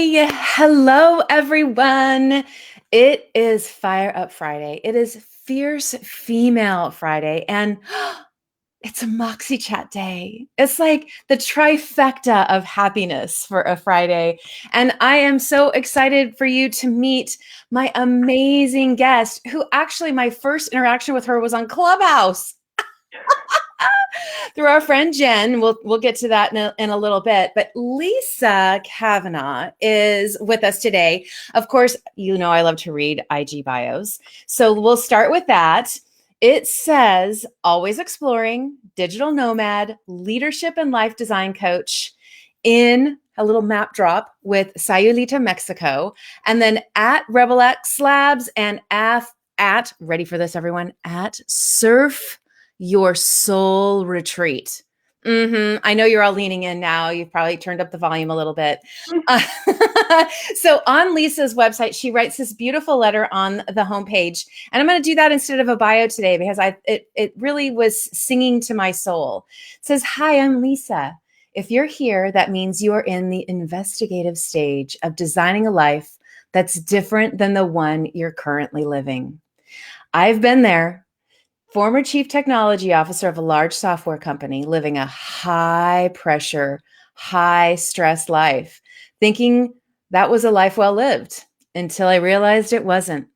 Hello, everyone. It is Fire Up Friday. It is Fierce Female Friday, and it's a MoxieChat day. It's like the trifecta of happiness for a Friday. And I am so excited for you to meet my amazing guest, who actually my first interaction with her was on Clubhouse. Through our friend Jen. We'll get to that in a little bit. But Lisa Kavanaugh is with us today. Of course, you know I love to read IG bios. So we'll start with that. It says, always exploring, digital nomad, leadership and life design coach in a little map drop with Sayulita, Mexico. And then at Rebel X Labs and at ready for this, everyone, at Surf Your Soul Retreat. I know you're all leaning in now. You've probably turned up the volume a little bit. So on Lisa's website, she writes this beautiful letter on the homepage. And I'm going to do that instead of a bio today because it really was singing to my soul. It says, "Hi, I'm Lisa. If you're here, that means you are in the investigative stage of designing a life that's different than the one you're currently living. I've been there. Former chief technology officer of a large software company, living a high pressure, high stress life, thinking that was a life well lived until I realized it wasn't.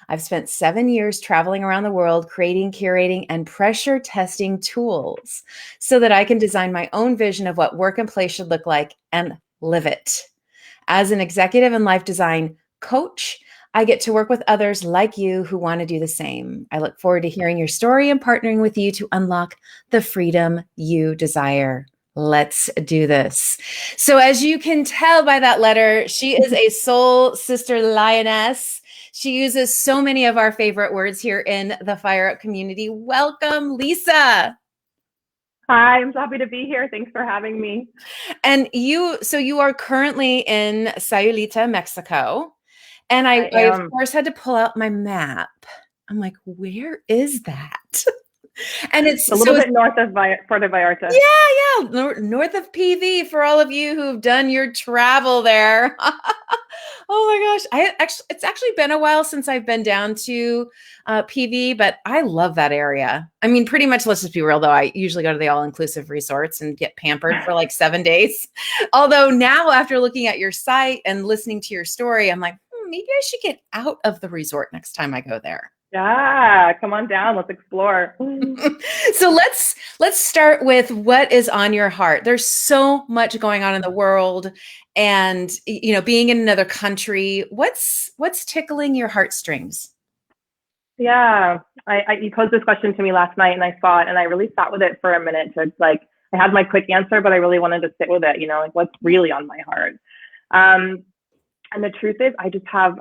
I've spent 7 years traveling around the world, creating, curating, and pressure testing tools so that I can design my own vision of what work and play should look like and live it. As an executive and life design coach, I get to work with others like you who want to do the same. I look forward to hearing your story and partnering with you to unlock the freedom you desire. Let's do this." So as you can tell by that letter, she is a soul sister lioness. She uses so many of our favorite words here in the Fire Up community. Welcome, Lisa. Hi, I'm so happy to be here. Thanks for having me. And you are currently in Sayulita, Mexico. And I of course had to pull out my map. I'm like, where is that? And it's a little bit north of Puerto Vallarta. Yeah. North of PV for all of you who've done your travel there. Oh my gosh. It's actually been a while since I've been down to PV, but I love that area. I mean, pretty much, let's just be real though. I usually go to the all-inclusive resorts and get pampered for like 7 days. Although now after looking at your site and listening to your story, I'm like, maybe I should get out of the resort next time I go there. Yeah, come on down. Let's explore. So let's start with what is on your heart. There's so much going on in the world, and being in another country. What's tickling your heartstrings? Yeah, you posed this question to me last night, and I saw it, and I really sat with it for a minute. So it's like I had my quick answer, but I really wanted to sit with it. Like what's really on my heart. And the truth is, I just have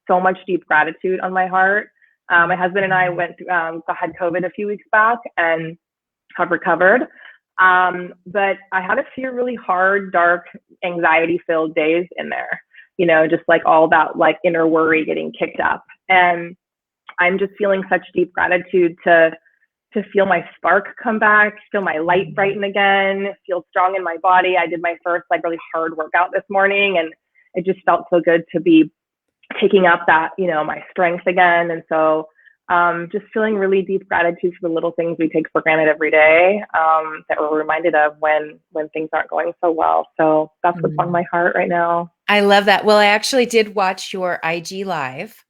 so much deep gratitude on my heart. My husband and I had COVID a few weeks back and have recovered. But I had a few really hard, dark, anxiety-filled days in there, just like all that like inner worry getting kicked up. And I'm just feeling such deep gratitude to feel my spark come back, feel my light brighten again, feel strong in my body. I did my first like really hard workout this morning, and it just felt so good to be taking up that, my strength again. And so just feeling really deep gratitude for the little things we take for granted every day that we're reminded of when things aren't going so well. So that's what's on my heart right now. I love that. Well, I actually did watch your IG live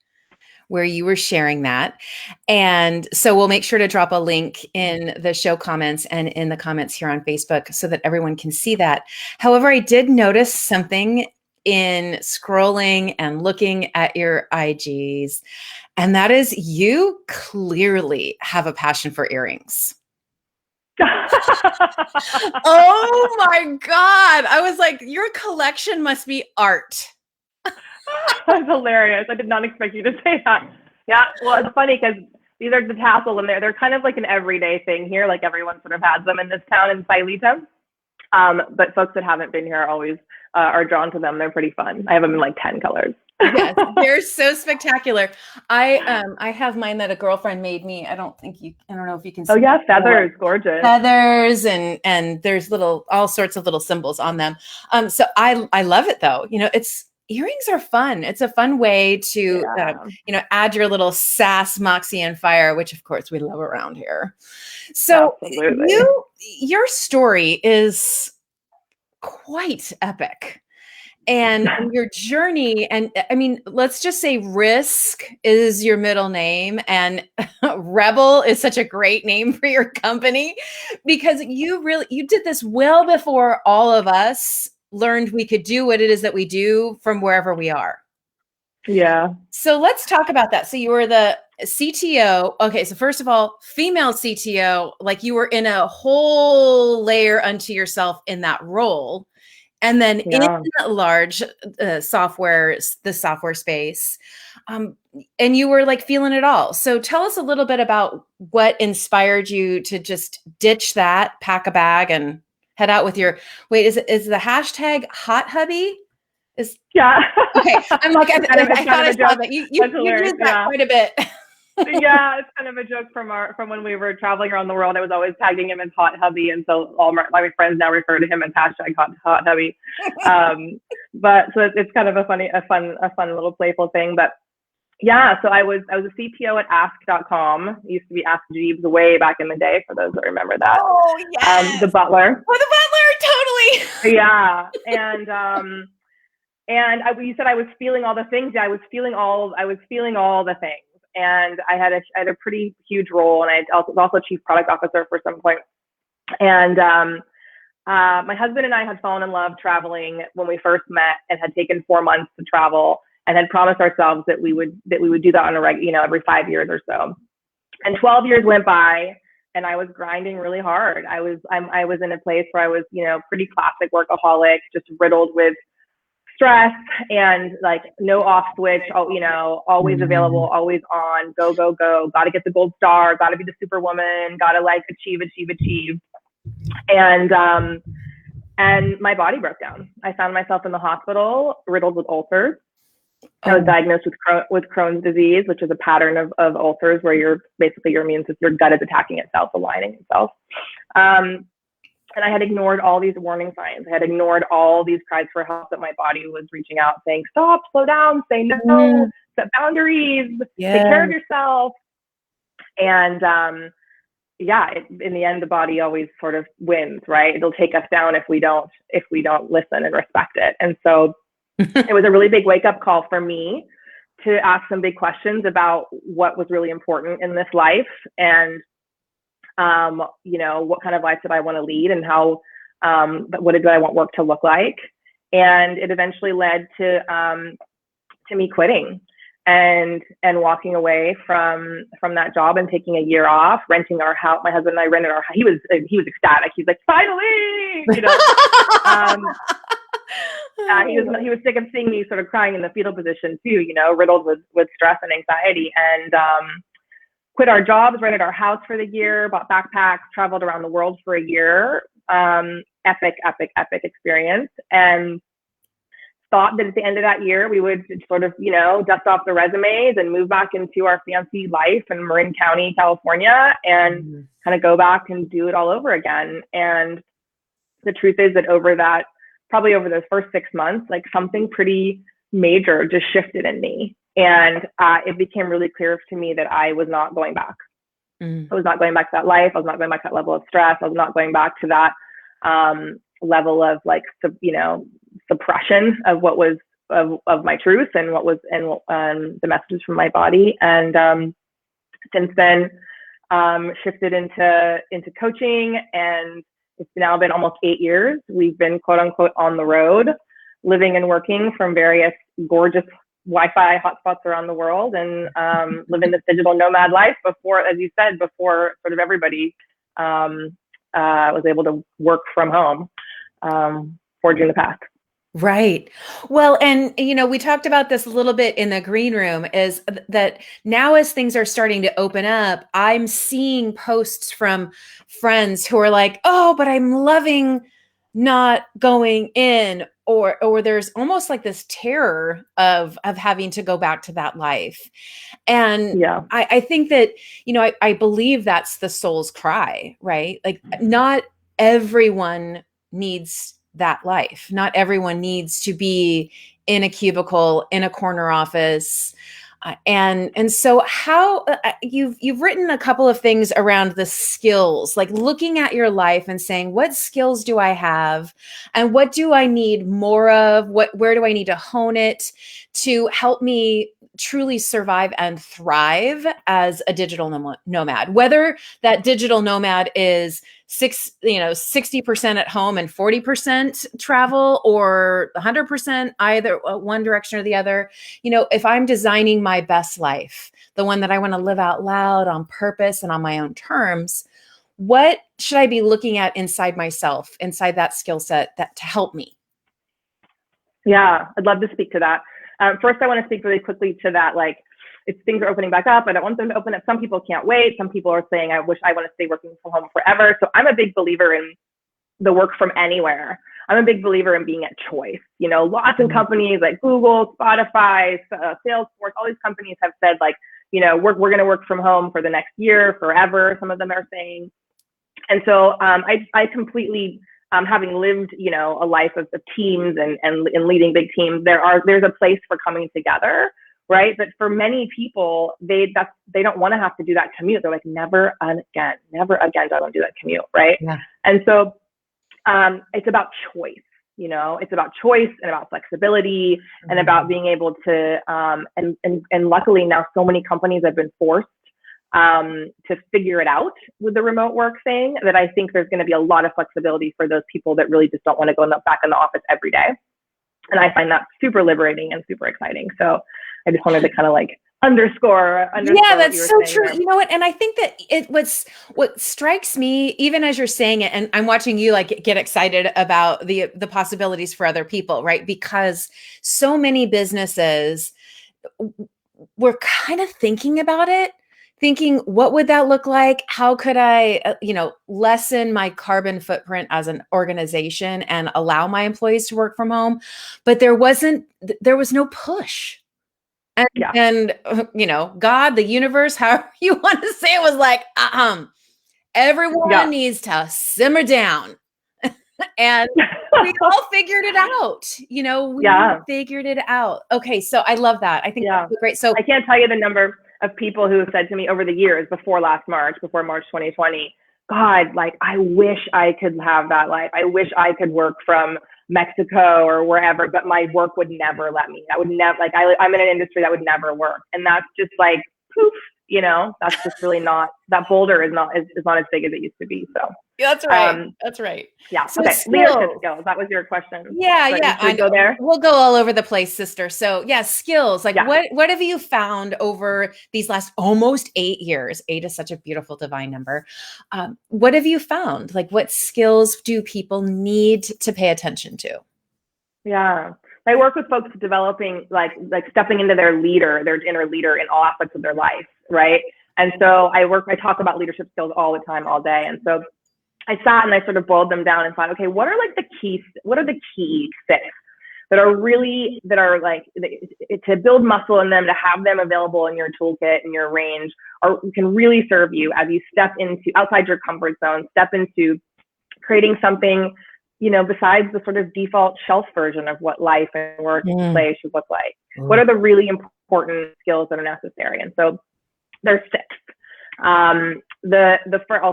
where you were sharing that. And so we'll make sure to drop a link in the show comments and in the comments here on Facebook so that everyone can see that. However, I did notice something in scrolling and looking at your IGs, and that is you clearly have a passion for earrings. Oh my God. I was like, your collection must be art. That's hilarious. I did not expect you to say that. Yeah, well, it's funny because these are the tassels, and they're kind of like an everyday thing here. Like everyone sort of has them in this town in Sayulita. But folks that haven't been here always are drawn to them. They're pretty fun. I have them in like 10 colors. Yes, they're so spectacular. I have mine that a girlfriend made me. I don't know if you can see. Oh yeah, feathers, gorgeous. Feathers and there's all sorts of little symbols on them. So I love it though. It's earrings are fun. It's a fun way to, Yeah, add your little sass, moxie, and fire, which of course we love around here. So absolutely. your story is quite epic. And your journey, and I mean, let's just say Risk is your middle name, and Rebel is such a great name for your company, because you did this well before all of us learned we could do what it is that we do from wherever we are. Yeah. So let's talk about that. So you were the CTO. Okay, so first of all, female CTO, like you were in a whole layer unto yourself in that role. And then in Yeah. large the software space, and you were like feeling it all. So tell us a little bit about what inspired you to just ditch that, pack a bag, and head out with your. Wait, is the hashtag hot hubby? Is Yeah. okay. I'm like, I It's thought I a saw joke. that you That's hilarious. used that quite a bit. Yeah, it's kind of a joke from when we were traveling around the world. I was always tagging him as Hot Hubby, and so all my friends now refer to him as hashtag Hot Hubby. But so it's kind of a fun little playful thing. But yeah, so I was a CTO at Ask.com. It used to be Ask Jeeves way back in the day, for those that remember that. Oh yes, The butler. oh, the butler, totally. Yeah, and you said I was feeling all the things. Yeah, I was feeling all the things. And I had a pretty huge role, and I was also chief product officer for some point. And my husband and I had fallen in love traveling when we first met, and had taken 4 months to travel, and had promised ourselves that we would do that on a every 5 years or so. And 12 years went by, and I was grinding really hard. I was in a place where I was pretty classic workaholic, just riddled with stress and like no off switch, always available, always on, go, go, go, got to get the gold star, got to be the superwoman, got to like achieve. And my body broke down. I found myself in the hospital riddled with ulcers. I was diagnosed with Crohn's disease, which is a pattern of ulcers where your immune system, your gut is attacking itself, aligning itself. And I had ignored all these warning signs. I had ignored all these cries for help that my body was reaching out, saying, stop, slow down, say no, set boundaries, take care of yourself. And in the end, the body always sort of wins, right? It'll take us down if we don't listen and respect it. And so it was a really big wake up call for me to ask some big questions about what was really important in this life, and what kind of life did I want to lead, and how, what did I want work to look like? And it eventually led to me quitting and walking away from that job and taking a year off, renting our house. My husband and I rented our house. He was ecstatic. He's like, finally, he was sick of seeing me sort of crying in the fetal position too, riddled with stress and anxiety, and quit our jobs, rented our house for the year, bought backpacks, traveled around the world for a year. Epic experience. And thought that at the end of that year, we would sort of, dust off the resumes and move back into our fancy life in Marin County, California, and kind of go back and do it all over again. And the truth is that probably over those first 6 months, like something pretty major just shifted in me. And it became really clear to me that I was not going back. I was not going back to that life. I was not going back to that level of stress. I was not going back to that level of like, suppression of what was of my truth and what was the messages from my body. And since then, shifted into coaching, and it's now been almost 8 years. We've been quote unquote on the road, living and working from various gorgeous Wi-Fi hotspots around the world, and living this digital nomad life before, as you said, before sort of everybody was able to work from home, forging the path. Right. Well, and we talked about this a little bit in the green room, is that now as things are starting to open up, I'm seeing posts from friends who are like, oh, but I'm loving not going in, or there's almost like this terror of having to go back to that life. And yeah, I think that, I believe that's the soul's cry, right? Like not everyone needs that life. Not everyone needs to be in a cubicle, in a corner office. And so how you've written a couple of things around the skills, like looking at your life and saying, what skills do I have and what do I need more of? Where do I need to hone it to help me truly survive and thrive as a digital nomad, whether that digital nomad is 60% at home and 40% travel, or 100% either one direction or the other. If I'm designing my best life, the one that I want to live out loud on purpose and on my own terms, what should I be looking at inside myself, inside that skill set to help me? Yeah, I'd love to speak to that. First, I want to speak really quickly to that. Like, if things are opening back up, I don't want them to open up. Some people can't wait. Some people are saying, I wish I want to stay working from home forever. So I'm a big believer in the work from anywhere. I'm a big believer in being at choice. Lots of companies like Google, Spotify, Salesforce, all these companies have said, like, we're going to work from home for the next year, forever. Some of them are saying. And so I completely, having lived, a life of teams and leading big teams, there's a place for coming together, right? But for many people, they don't want to have to do that commute. They're like, never again do I want to do that commute, right? Yeah. And so it's about choice. It's about choice and about flexibility and about being able to, and luckily now so many companies have been forced to figure it out with the remote work thing, that I think there's going to be a lot of flexibility for those people that really just don't want to go back in the office every day. And I find that super liberating and super exciting. So I just wanted to kind of like underscore. Yeah, that's so true. There. You know what? And I think that what strikes me, even as you're saying it, and I'm watching you like get excited about the possibilities for other people, right? Because so many businesses were kind of thinking about it, thinking, what would that look like? How could I, lessen my carbon footprint as an organization and allow my employees to work from home? But there was no push. And God, the universe, however you want to say it, was like, everyone needs to simmer down. And we all figured it out. Figured it out. Okay. So I love that. I think that's great. So I can't tell you the number of people who have said to me over the years before March 2020, God, like, I wish I could have that life. I wish I could work from Mexico or wherever, but my work would never let me. That would never, like, I'm in an industry that would never work. And that's just like, poof, that's just really not, that boulder is not as big as it used to be. So that's right. That's right. Yeah. So okay. Leadership skills. That was your question. Yeah. But yeah. I go there. We'll go all over the place, sister. So yeah, skills. Like what have you found over these last almost 8 years? 8 is such a beautiful divine number. What have you found? Like, what skills do people need to pay attention to? Yeah. I work with folks developing, like stepping into their inner leader in all aspects of their life. Right. And so I talk about leadership skills all the time, all day. And so I sat and I sort of boiled them down and thought, okay, what are the key 6 that are like to build muscle in them, to have them available in your toolkit and your range, or can really serve you as you step into outside your comfort zone, step into creating something, besides the sort of default shelf version of what life and work and play should look like. What are the really important skills that are necessary? And so there's 6. I'll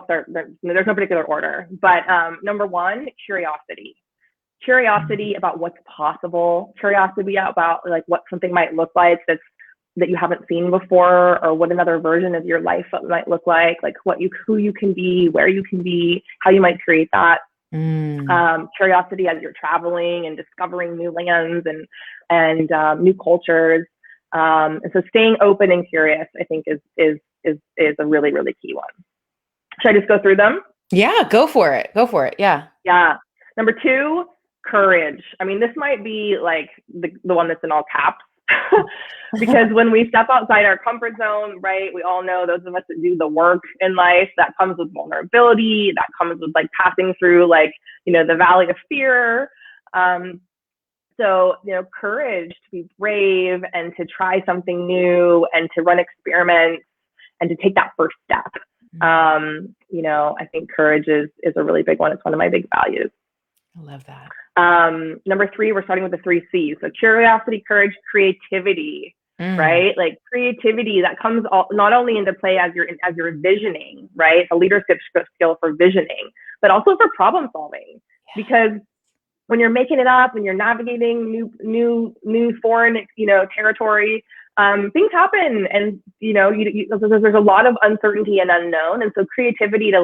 start. There's no particular order, but number 1, curiosity about what's possible, curiosity about like what something might look like that you haven't seen before, or what another version of your life might look like who you can be, where you can be, how you might create that. Curiosity as you're traveling and discovering new lands and new cultures. And so staying open and curious, I think is a really, really key one. Should I just go through them? Yeah, go for it. Yeah. Yeah. Number 2, courage. I mean, this might be like the one that's in all caps, because when we step outside our comfort zone, right, we all know, those of us that do the work in life, that comes with vulnerability, that comes with like passing through the valley of fear. So, courage to be brave and to try something new and to run experiments and to take that first step. I think courage is a really big one. It's one of my big values. I love that. Number 3, we're starting with the 3 C's. So curiosity, courage, creativity, right? Like creativity that comes not only into play as you're visioning, right? A leadership skill for visioning, but also for problem solving. Because when you're making it up, when you're navigating new foreign, territory, things happen, and there's a lot of uncertainty and unknown, and so creativity to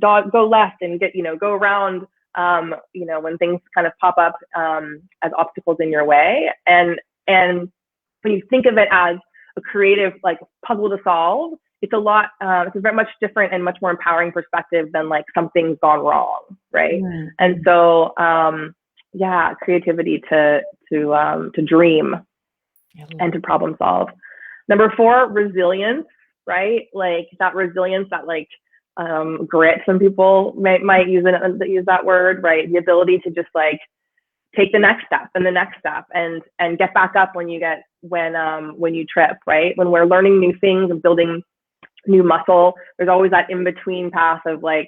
go left and go around, when things kind of pop up as obstacles in your way, and when you think of it as a creative puzzle to solve, it's a very much different and much more empowering perspective than something's gone wrong, right? And so creativity to dream and to problem solve. Number 4, resilience, right? That resilience, that grit, some people might use that word, right? The ability to just take the next step and the next step and get back up when you trip, right? When we're learning new things and building new muscle, there's always that in-between path of knowing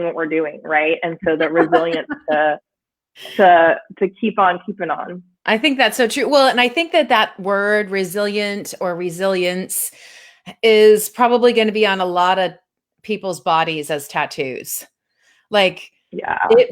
what we're doing, right? And so the resilience to keep on keeping on. I think that's so true. Well, and I think that word resilient or resilience is probably going to be on a lot of people's bodies as tattoos. It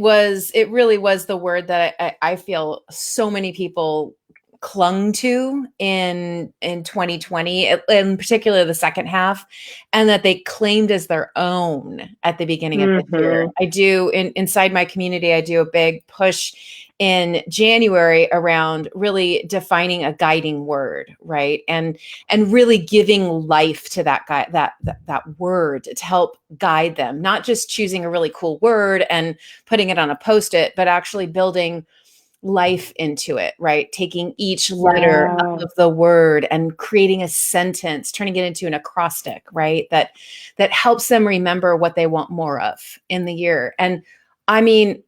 really was the word that I feel so many people clung to in 2020, in particular the second half, and that they claimed as their own at the beginning of the year. I do inside my community, I do a big push in January around really defining a guiding word, right? And really giving life to that word to help guide them, not just choosing a really cool word and putting it on a Post-it, but actually building life into it, right? Taking each letter of the word and creating a sentence, turning it into an acrostic, right? That helps them remember what they want more of in the year. And I mean,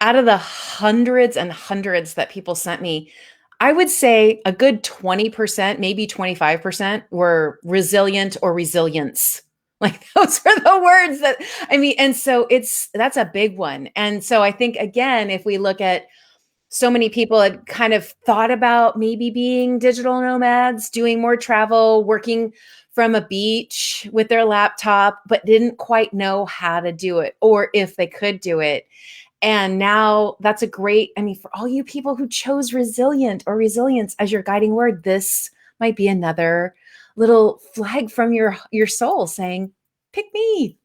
out of the hundreds and hundreds that people sent me, I would say a good 20%, maybe 25% were resilient or resilience. Those are the words that, and so that's a big one. And so I think, again, if we look at so many people had kind of thought about maybe being digital nomads, doing more travel, working from a beach with their laptop, but didn't quite know how to do it or if they could do it. And now that's a great, for all you people who chose resilient or resilience as your guiding word, this might be another little flag from your soul saying, pick me.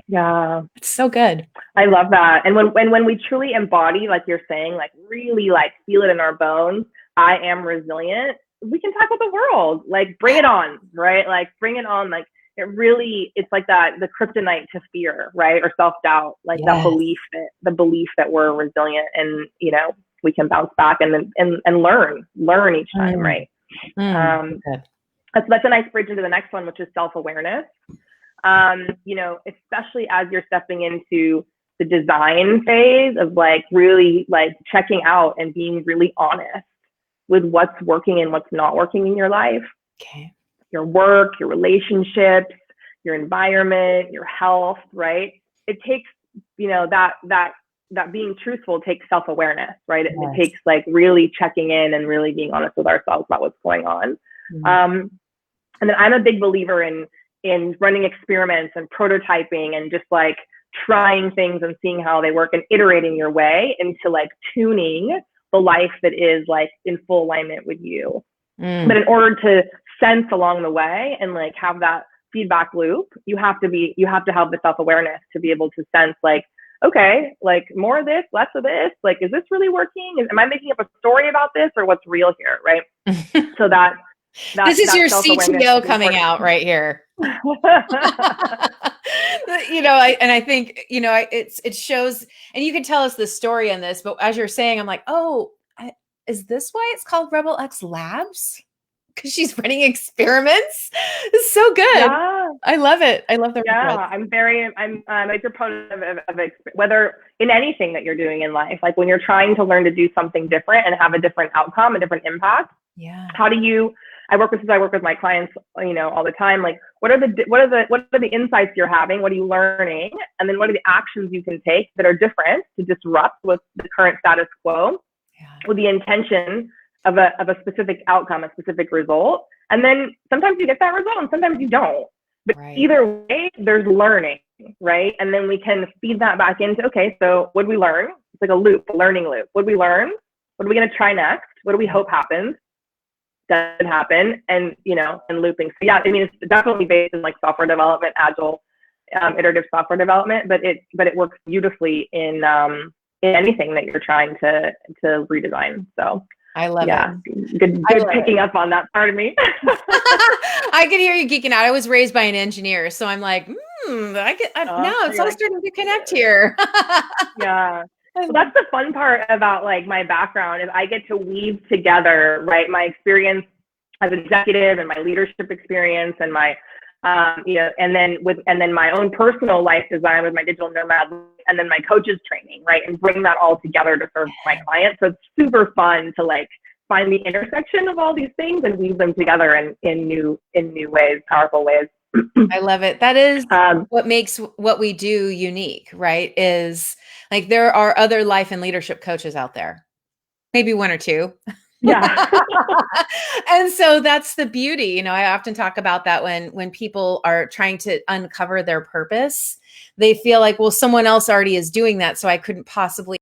Yeah. It's so good. I love that. And when we truly embody, like you're saying, really feel it in our bones, I am resilient, we can tackle the world, bring it on, right? Bring it on. It's like the kryptonite to fear, right? Or self-doubt, the belief that we're resilient and, we can bounce back and learn each time, right? That's a nice bridge into the next one, which is self-awareness. Especially as you're stepping into the design phase of really checking out and being really honest with what's working and what's not working in your life. Okay. Your work, your relationships, your environment, your health, right? It takes, that being truthful takes self-awareness, right? Yes. It takes really checking in and really being honest with ourselves about what's going on. And then I'm a big believer in running experiments and prototyping and just trying things and seeing how they work and iterating your way into tuning the life that is in full alignment with you. But in order to sense along the way and have that feedback loop, you have to have the self-awareness to be able to sense okay, more of this, less of this, is this really working? Am I making up a story about this or what's real here, right? So this is your CTO coming out right here. I think, it shows, and you can tell us the story on this, but as you're saying, I'm like, is this why it's called Rebel X Labs? Because she's running experiments. It's so good. Yeah. I love it. I love the I'm a proponent of whether in anything that you're doing in life, when you're trying to learn to do something different and have a different outcome, a different impact. Yeah. How do you I work with my clients, all the time. Like, what are the insights you're having? What are you learning? And then what are the actions you can take that are different to disrupt with the current status quo, with the intention of a specific outcome, a specific result. And then sometimes you get that result and sometimes you don't. But either way, there's learning, right? And then we can feed that back into, okay, so what did we learn? It's like a loop, a learning loop. What did we learn? What are we going to try next? What do we hope happens? Does it happen? And, and looping. So yeah, I mean, it's definitely based in like software development, agile, iterative software development, but it works beautifully in anything that you're trying to redesign. So I love it. Good picking up on that part of me. I could hear you geeking out. I was raised by an engineer, so I'm like, now it's all starting to connect here. Yeah. Well, that's the fun part about like my background is I get to weave together, right, my experience as an executive and my leadership experience and my and then my own personal life design with my digital nomad and then my coach's training, right, and bring that all together to serve my clients. So it's super fun to like find the intersection of all these things and weave them together in new ways, powerful ways. I love it. That is what makes what we do unique, right? Is like there are other life and leadership coaches out there, maybe one or two. Yeah. And so that's the beauty. I often talk about that when people are trying to uncover their purpose, they feel like, well, someone else already is doing that, so I couldn't possibly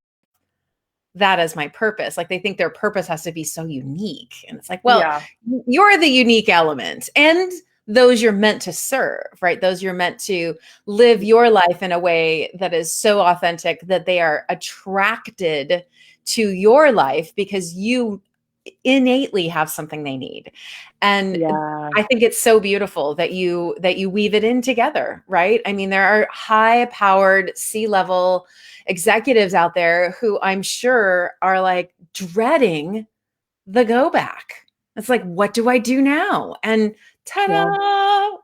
that as my purpose. Like they think their purpose has to be so unique. And it's like, well, you're the unique element and those you're meant to serve, right? Those you're meant to live your life in a way that is so authentic that they are attracted to your life because you innately have something they need. And I think it's so beautiful that you weave it in together, right? I mean, there are high-powered C-level executives out there who I'm sure are like dreading the go back. It's like, what do I do now? And ta-da!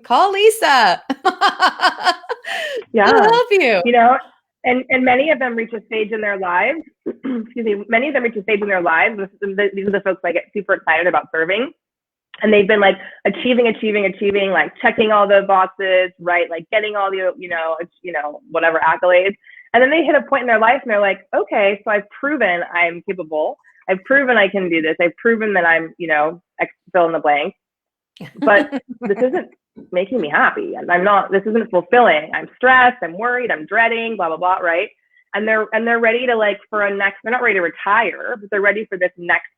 Call Lisa. Yeah. I'll help you. And many of them reach a stage in their lives. Excuse me. Many of them reach a stage in their lives. These are the folks I get super excited about serving. And they've been like achieving, like checking all the boxes, right? Like getting all the, whatever accolades. And then they hit a point in their life and they're like, okay, so I've proven I'm capable. I've proven I can do this. I've proven that I'm, fill in the blank. But this isn't making me happy. And this isn't fulfilling. I'm stressed. I'm worried. I'm dreading, blah, blah, blah. Right. And they're ready to like they're not ready to retire, but they're ready for this next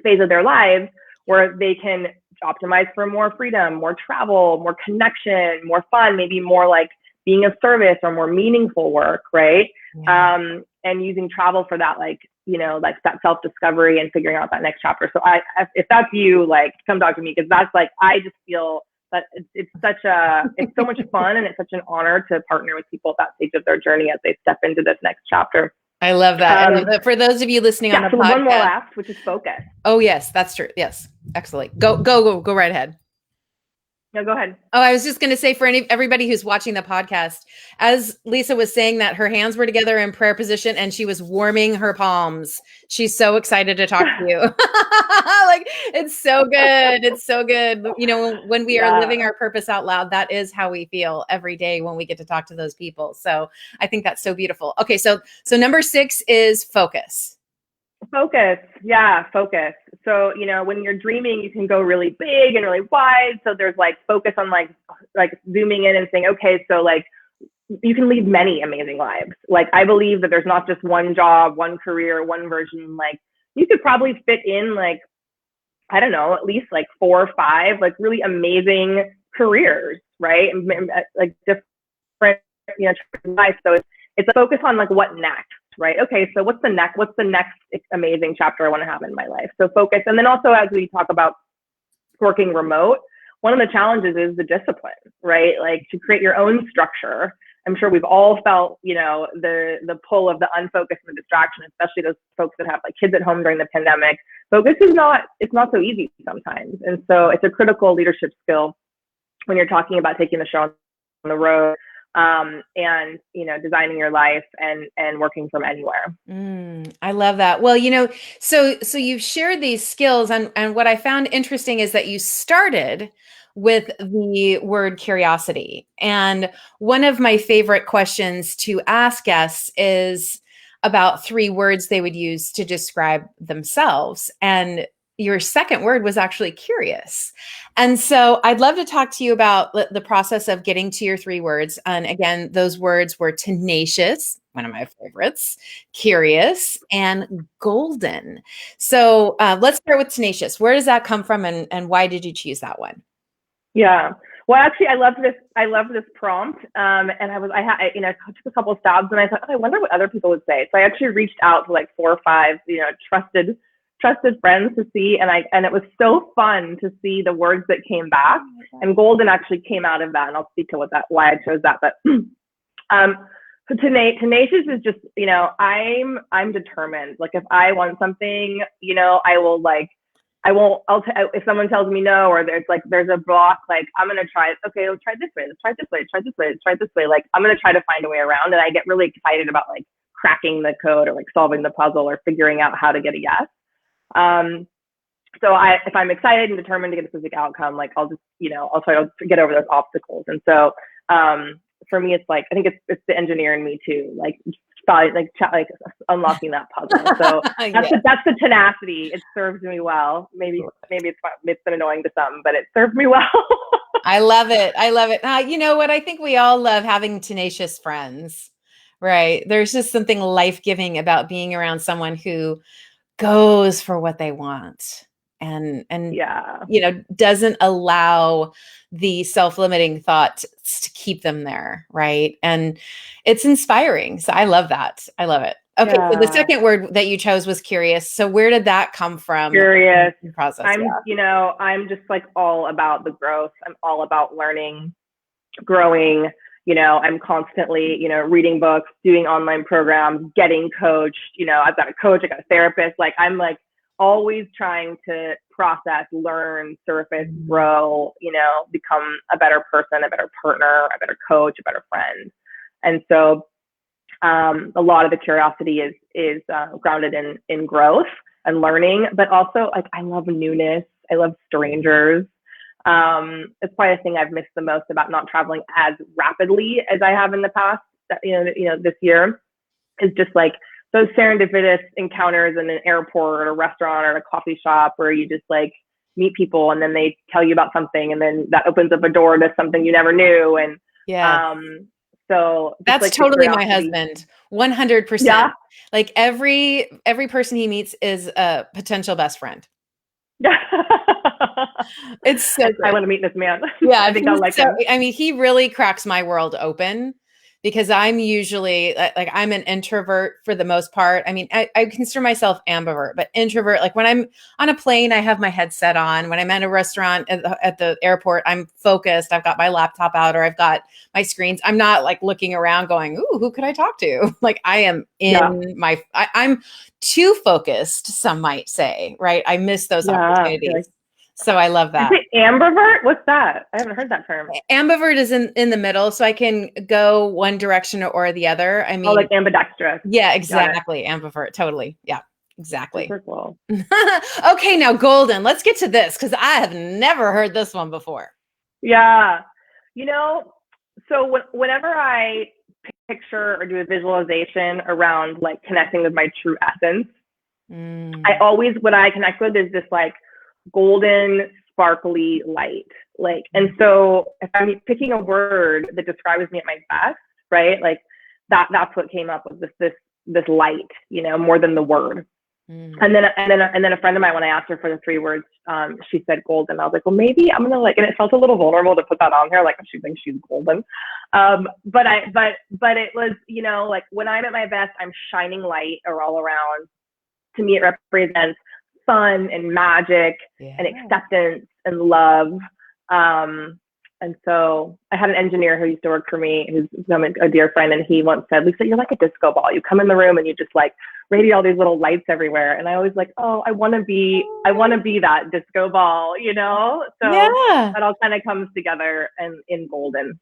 phase of their lives where they can optimize for more freedom, more travel, more connection, more fun, maybe more like being of service or more meaningful work. Right. Yeah. And using travel for that, like that self-discovery and figuring out that next chapter. So if that's you, like come talk to me. Cause that's like, I just feel that it's so much fun and it's such an honor to partner with people at that stage of their journey as they step into this next chapter. I love that. For those of you listening on the podcast. One more last, which is focus. Oh yes, that's true. Yes. Excellent. Go right ahead. No, go ahead. Oh, I was just going to say for everybody who's watching the podcast, as Lisa was saying that her hands were together in prayer position and she was warming her palms. She's so excited to talk to you. Like, it's so good. It's so good. When we are living our purpose out loud, that is how we feel every day when we get to talk to those people. So I think that's so beautiful. Okay. So number 6 is focus. Focus. Yeah. Focus. So, when you're dreaming, you can go really big and really wide. So there's like focus on like zooming in and saying, okay, so like you can lead many amazing lives. Like I believe that there's not just one job, one career, one version. Like you could probably fit in like, I don't know, at least like 4 or 5, like really amazing careers, right? And like different, life. So it's a focus on like what next. Right. Okay. So what's the next amazing chapter I want to have in my life? So focus. And then also, as we talk about working remote, one of the challenges is the discipline, right? Like to create your own structure. I'm sure we've all felt, the pull of the unfocus and the distraction, especially those folks that have like kids at home during the pandemic. Focus it's not so easy sometimes. And so it's a critical leadership skill when you're talking about taking the show on the road. and, designing your life and working from anywhere. I love that. Well, so you've shared these skills, and what I found interesting is that you started with the word curiosity. And one of my favorite questions to ask guests is about 3 words they would use to describe themselves. And your second word was actually curious. And so I'd love to talk to you about the process of getting to your 3 words. And again, those words were tenacious, one of my favorites, curious, and golden. So let's start with tenacious. Where does that come from, and why did you choose that one? Yeah. Well, actually, I loved this. I loved this prompt, and I took a couple of stabs, and I thought, I wonder what other people would say. So I actually reached out to like 4 or 5, trusted friends to see, and it was so fun to see the words that came back. And golden actually came out of that, and I'll speak to why I chose that. But so tenacious is just, I'm determined. Like if I want something, I will like. If someone tells me no, or there's a block, like I'm going to try it. Okay, let's try this way. Let's try this way. Try this way. Let's try this way. Like I'm going to try to find a way around. And I get really excited about like cracking the code or like solving the puzzle or figuring out how to get a yes. So if I'm excited and determined to get a specific outcome, like I'll just, I'll try to get over those obstacles. And so, for me, it's like, I think it's the engineer in me too. Like unlocking that puzzle. So that's the tenacity. It serves me well. Maybe it's been annoying to some, but it served me well. I love it. You know what? I think we all love having tenacious friends, right? There's just something life-giving about being around someone who goes for what they want and doesn't allow the self-limiting thoughts to keep them there, right? And it's inspiring. So I love that. I love it. Okay, so the second word that you chose was curious. So where did that come from? Curious. Process. I'm just like all about the growth. I'm all about learning, growing. I'm constantly, reading books, doing online programs, getting coached. I've got a coach, I got a therapist. Like I'm like always trying to process, learn, surface, grow, become a better person, a better partner, a better coach, a better friend. And so a lot of the curiosity is grounded in growth and learning, but also like I love newness. I love strangers. It's probably the thing I've missed the most about not traveling as rapidly as I have in the past. This year is just like those serendipitous encounters in an airport or a restaurant or a coffee shop where you just like meet people and then they tell you about something and then that opens up a door to something you never knew. And so that's like totally my husband. 100%. Yeah. Like every person he meets is a potential best friend. It's so I want to meet this man. Yeah, I think I'll like him. I mean, he really cracks my world open because I'm usually like I'm an introvert for the most part. I mean, I consider myself ambivert, but introvert. Like when I'm on a plane, I have my headset on. When I'm at a restaurant at the airport, I'm focused. I've got my laptop out or I've got my screens. I'm not like looking around going, ooh, who could I talk to? Like I am in I'm too focused, some might say, right? I miss those opportunities. So I love that. Is it ambivert? What's that? I haven't heard that term. Ambivert is in the middle, so I can go one direction or the other. I mean, like ambidextrous. Yeah, exactly. Ambivert, totally. Yeah, exactly. Super cool. Okay, now golden. Let's get to this because I have never heard this one before. Yeah, so whenever I picture or do a visualization around like connecting with my true essence, I always what I connect with is this like golden sparkly light, like, and so if I'm picking a word that describes me at my best, right, like that's what came up with this light, more than the word. And then a friend of mine, when I asked her for the 3 words, she said golden. I was like, well, maybe I'm gonna like, and it felt a little vulnerable to put that on here, like she thinks she's golden. But it was, like when I'm at my best, I'm shining light all around. To me, it represents fun and magic and acceptance and love. And so I had an engineer who used to work for me, who's a dear friend, and he once said, Lisa, you're like a disco ball. You come in the room and you just like radiate all these little lights everywhere. And I always like, oh, I want to be that disco ball, So that all kind of comes together and in golden.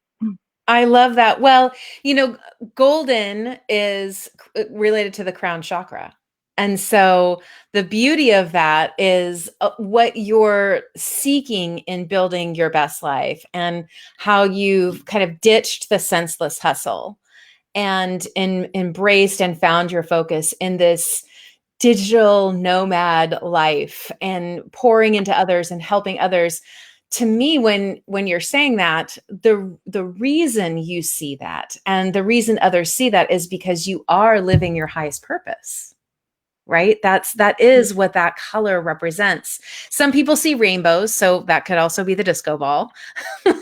I love that. Well, golden is related to the crown chakra. And so the beauty of that is what you're seeking in building your best life and how you've kind of ditched the senseless hustle and embraced and found your focus in this digital nomad life and pouring into others and helping others. To me, when you're saying that, the reason you see that and the reason others see that is because you are living your highest purpose, right? That is what that color represents. Some people see rainbows, so that could also be the disco ball. So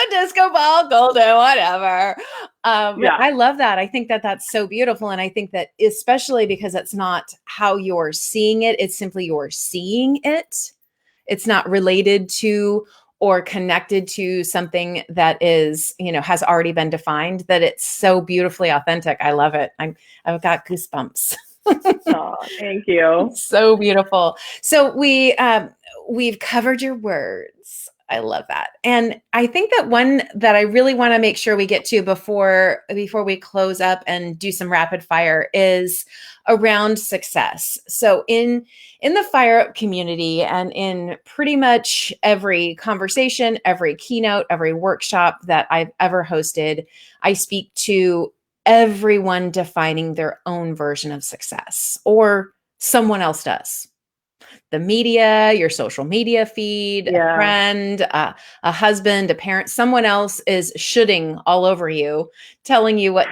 disco ball, golden, whatever. Yeah. I love that. I think that that's so beautiful. And I think that especially because it's not how you're seeing it, it's simply you're seeing it. It's not related to or connected to something that is, has already been defined, that it's so beautifully authentic. I love it. I've got goosebumps. Oh, thank you. So beautiful. So we've covered your words. I love that. And I think that one that I really want to make sure we get to before we close up and do some rapid fire is around success. So in the fire up community and in pretty much every conversation, every keynote, every workshop that I've ever hosted, I speak to everyone defining their own version of success, or someone else does. The media, your social media feed, a friend, a husband, a parent, someone else is shooting all over you, telling you what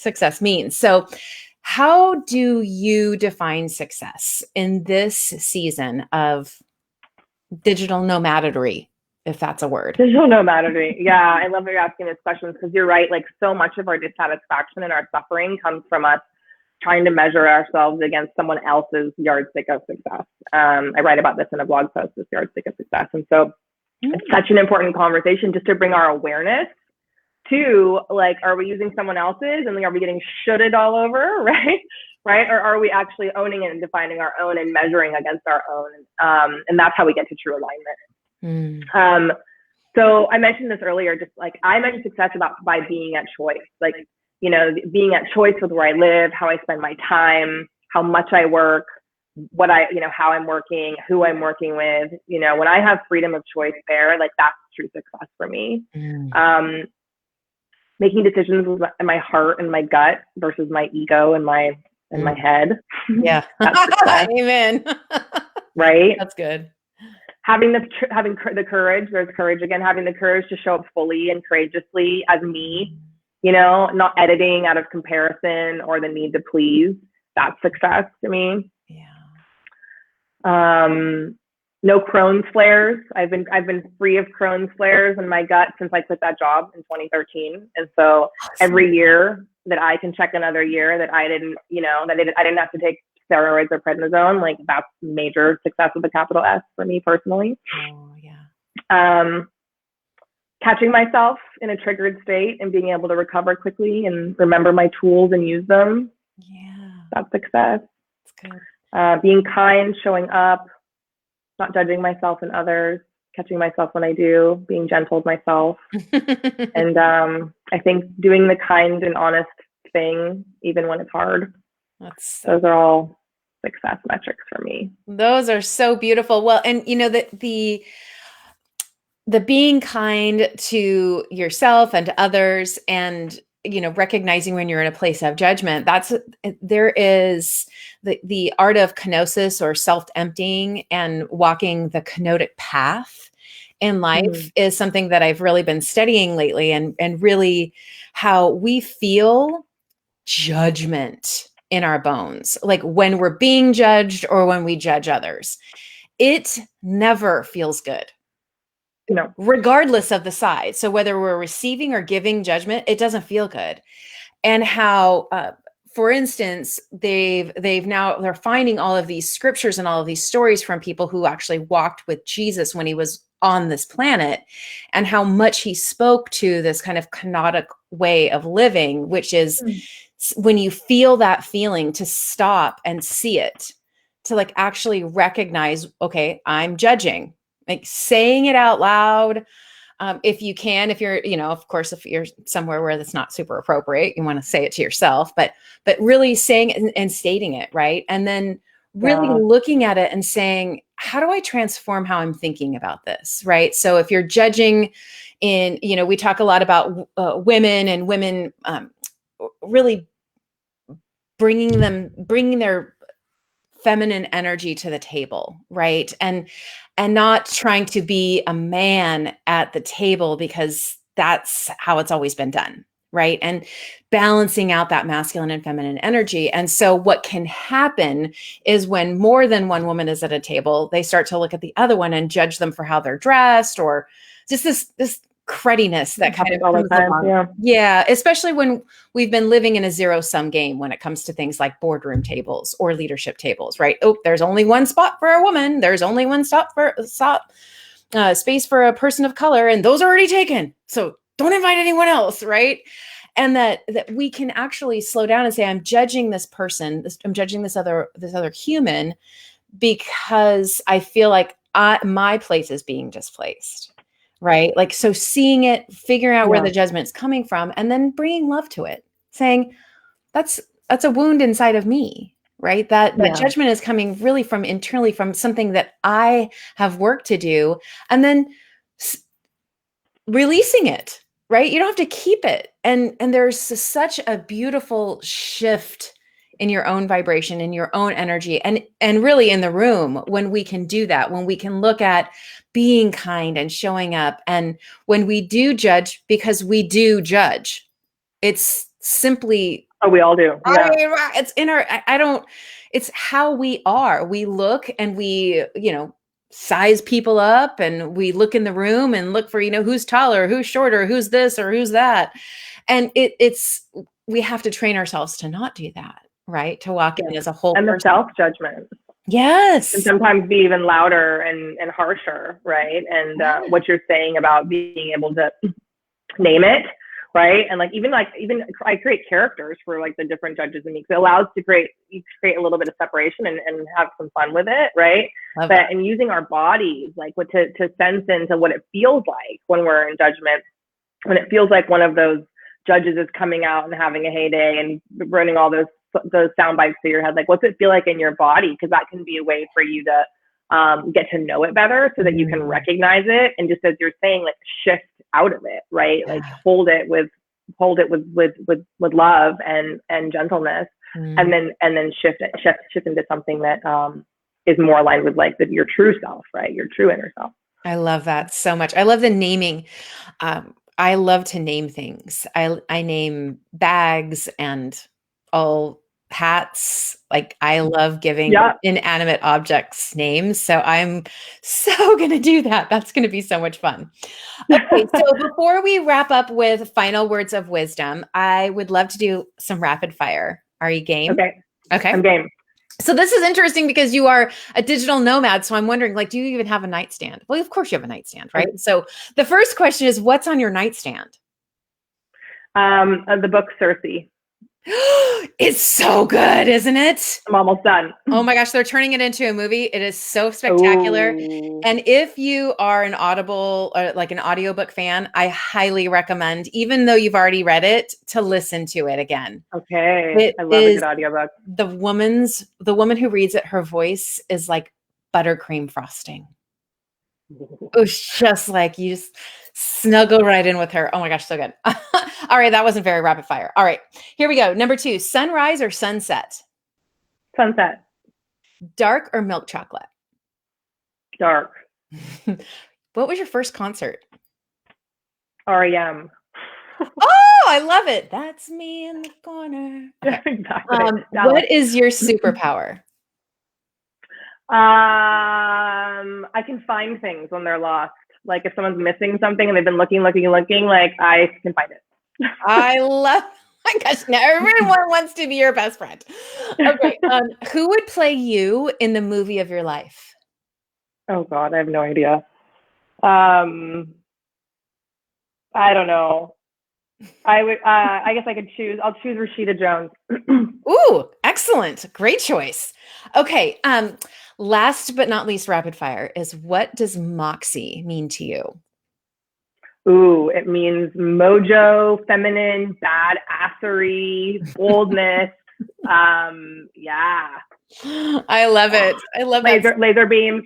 success means. So how do you define success in this season of digital nomadry, if that's a word? Digital nomadry. Yeah, I love that you're asking these questions because you're right. Like so much of our dissatisfaction and our suffering comes from us trying to measure ourselves against someone else's yardstick of success. I write about this in a blog post, this yardstick of success. And so it's such an important conversation just to bring our awareness to, like, are we using someone else's and are we getting shooted all over, right? Right? Or are we actually owning it and defining our own and measuring against our own? And that's how we get to true alignment. So I mentioned this earlier, just like I mentioned success by being at choice, like, being at choice with where I live, how I spend my time, how much I work, how I'm working, who I'm working with. When I have freedom of choice there, like that's true success for me. Making decisions with my heart and my gut versus my ego and my head. Yeah. Amen. Right. That's good. Having the courage, there's courage again, having the courage to show up fully and courageously as me, not editing out of comparison or the need to please. That's success to me. Yeah. No Crohn's flares. I've been free of Crohn's flares in my gut since I quit that job in 2013. And so every year that I can check another year that I didn't have to take steroids or prednisone, like that's major success with a capital S for me personally. Oh yeah. Catching myself in a triggered state and being able to recover quickly and remember my tools and use them. Yeah. That's success. That's good. Being kind, showing up, not judging myself and others, catching myself when I do, being gentle with myself. And I think doing the kind and honest thing, even when it's hard. Those are all success metrics for me. Those are so beautiful. Well, and the being kind to yourself and to others and, recognizing when you're in a place of judgment, there is the art of kenosis or self-emptying and walking the kenotic path in life is something that I've really been studying lately, and really how we feel judgment in our bones, like when we're being judged or when we judge others. It never feels good. Regardless of the side. So whether we're receiving or giving judgment, it doesn't feel good. And how, for instance, they're finding all of these scriptures and all of these stories from people who actually walked with Jesus when he was on this planet, and how much he spoke to this kind of kenotic way of living, which is when you feel that feeling, to stop and see it, to like actually recognize, okay, I'm judging. Like saying it out loud, if you can, if you're, of course, if you're somewhere where that's not super appropriate, you want to say it to yourself, but really saying it and stating it, right? And then really looking at it and saying, how do I transform how I'm thinking about this, right? So if you're judging we talk a lot about women and women really bringing their feminine energy to the table, right? And not trying to be a man at the table because that's how it's always been done, right? And balancing out that masculine and feminine energy. And so what can happen is when more than one woman is at a table, they start to look at the other one and judge them for how they're dressed, or just this crudiness that kind of comes along. Yeah, especially when we've been living in a zero-sum game when it comes to things like boardroom tables or leadership tables, right? Oh, there's only one spot for a woman. There's only one space for a person of color, and those are already taken. So don't invite anyone else, right? And that we can actually slow down and say, I'm judging this person. I'm judging this other human because I feel like my place is being displaced. Right? Like, so seeing it, figuring out where the judgment's coming from, and then bringing love to it, saying that's a wound inside of me, right? That judgment is coming really from internally, from something that I have work to do, and then releasing it, right? You don't have to keep it. And there's such a beautiful shift in your own vibration, in your own energy, and really in the room when we can do that, when we can look at being kind and showing up. And when we do judge, because we do judge, it's simply, we all do. It's in our, it's how we are. We look and we, size people up, and we look in the room and look for, who's taller, who's shorter, who's this or who's that. And we have to train ourselves to not do that, right? To walk in as a whole person. And the self-judgment. Yes. And sometimes be even louder and harsher, right? And what you're saying about being able to name it, right? And even I create characters for the different judges in me, because it allows to create a little bit of separation and have some fun with it, right? And using our bodies, to sense into what it feels like when we're in judgment, when it feels like one of those judges is coming out and having a heyday and running all those sound bites through your head. What's it feel like in your body? Because that can be a way for you to get to know it better, so that you can recognize it, and just as you're saying, shift out of it, right? Hold it with love and gentleness, and then shift into something that is more aligned with your true self, right? Your true inner self. I love that so much. I love the naming. I love to name things. I name bags and all hats. I love giving inanimate objects names. So I'm so going to do that. That's going to be so much fun. Okay. So before we wrap up with final words of wisdom, I would love to do some rapid fire. Are you game? Okay. I'm game. So this is interesting because you are a digital nomad. So I'm wondering, do you even have a nightstand? Well, of course you have a nightstand, right? So the first question is, what's on your nightstand? The book Circe. It's so good, isn't it? I'm almost done. Oh my gosh, they're turning it into a movie. It is so spectacular. Ooh. And if you are an Audible or an audiobook fan, I highly recommend, even though you've already read it, to listen to it again. Okay. I love a good audiobook. The woman who reads it, her voice is like buttercream frosting. It was just you just snuggle right in with her. Oh my gosh, so good. All right, that wasn't very rapid fire. All right, here we go. Number 2, sunrise or sunset? Sunset. Dark or milk chocolate? Dark. What was your first concert? REM. Oh, I love it. That's me in the corner. Okay. Exactly. What is your superpower? I can find things when they're lost. If someone's missing something and they've been looking, I can find it. I love, my gosh, now everyone wants to be your best friend. Okay. Who would play you in the movie of your life? Oh God, I have no idea. I don't know. I guess I could choose. I'll choose Rashida Jones. Ooh, excellent. Great choice. Okay. Last but not least, rapid fire is, what does Moxie mean to you? Ooh, it means mojo, feminine, badassery, boldness. Yeah. I love it. I love that. Laser beams.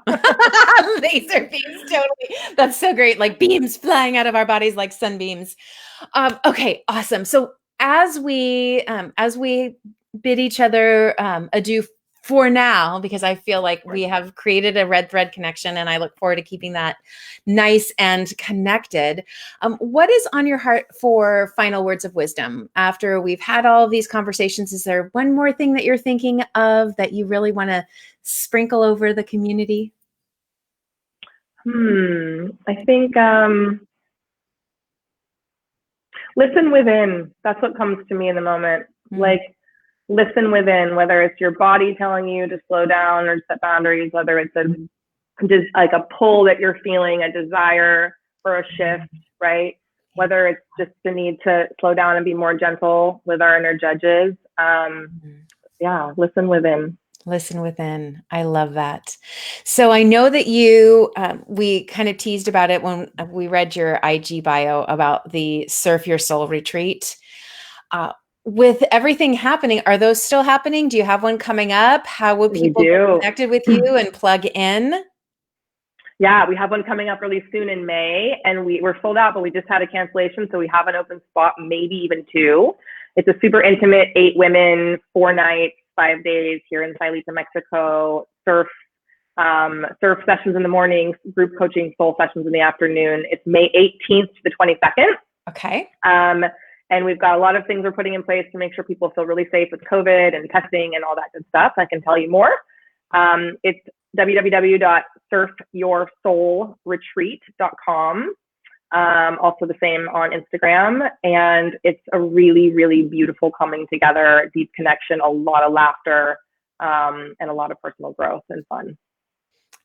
Laser beams, totally. That's so great. Like beams flying out of our bodies like sunbeams. Okay, awesome. So as we bid each other adieu for now, because I feel like we have created a red thread connection, and I look forward to keeping that nice and connected. What is on your heart for final words of wisdom after we've had all of these conversations? Is there one more thing that you're thinking of that you really want to sprinkle over the community? I think listen within. That's what comes to me in the moment. Like, listen within, whether it's your body telling you to slow down or set boundaries, whether it's just like a pull that you're feeling, a desire for a shift, right? Whether it's just the need to slow down and be more gentle with our inner judges. Yeah, listen within. Listen within. I love that. So I know that you, we kind of teased about it when we read your IG bio about the Surf Your Soul retreat. With everything happening, are those still happening? Do you have one coming up? How will people get connected with you and plug in? Yeah, we have one coming up really soon in May, and we're sold out, but we just had a cancellation, so we have an open spot, maybe even 2. It's a super intimate 8 women, 4 nights, 5 days here in Sayulita, Mexico. Surf sessions in the morning, group coaching, soul sessions in the afternoon. It's May 18th to the 22nd. Okay. And we've got a lot of things we're putting in place to make sure people feel really safe with COVID and testing and all that good stuff. I can tell you more. It's www.surfyoursoulretreat.com. Also the same on Instagram. And it's a really, really beautiful coming together, deep connection, a lot of laughter, and a lot of personal growth and fun.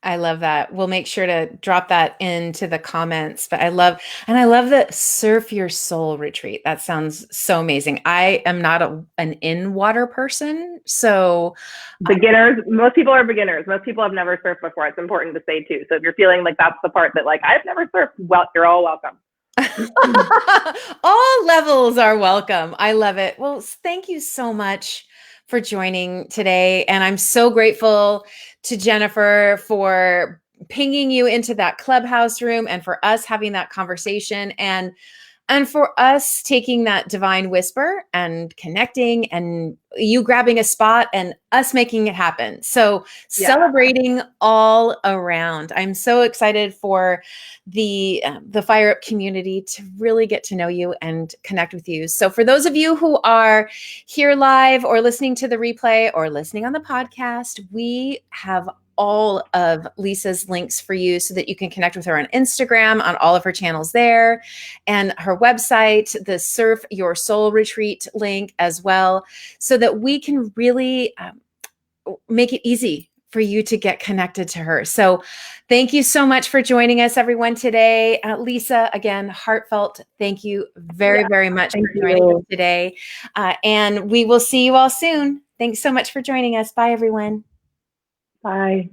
I love that. We'll make sure to drop that into the comments. But I love the Surf Your Soul retreat. That sounds so amazing. I am not an in-water person. So beginners, most people are beginners. Most people have never surfed before. It's important to say too. So if you're feeling like that's the part that like, I've never surfed, well, you're all welcome. All levels are welcome. I love it. Well, thank you so much for joining today. And I'm so grateful to Jennifer for pinging you into that clubhouse room and for us having that conversation and for us taking that divine whisper and connecting and you grabbing a spot and us making it happen. So celebrating all around. I'm so excited for the Fire Up community to really get to know you and connect with you. So for those of you who are here live or listening to the replay or listening on the podcast, we have all of Lisa's links for you so that you can connect with her on Instagram, on all of her channels there, and her website, the Surf Your Soul Retreat link as well, so that we can really make it easy for you to get connected to her. So thank you so much for joining us, everyone, today. Lisa, again, heartfelt thank you very, very much for joining us today. And we will see you all soon. Thanks so much for joining us. Bye, everyone. Bye.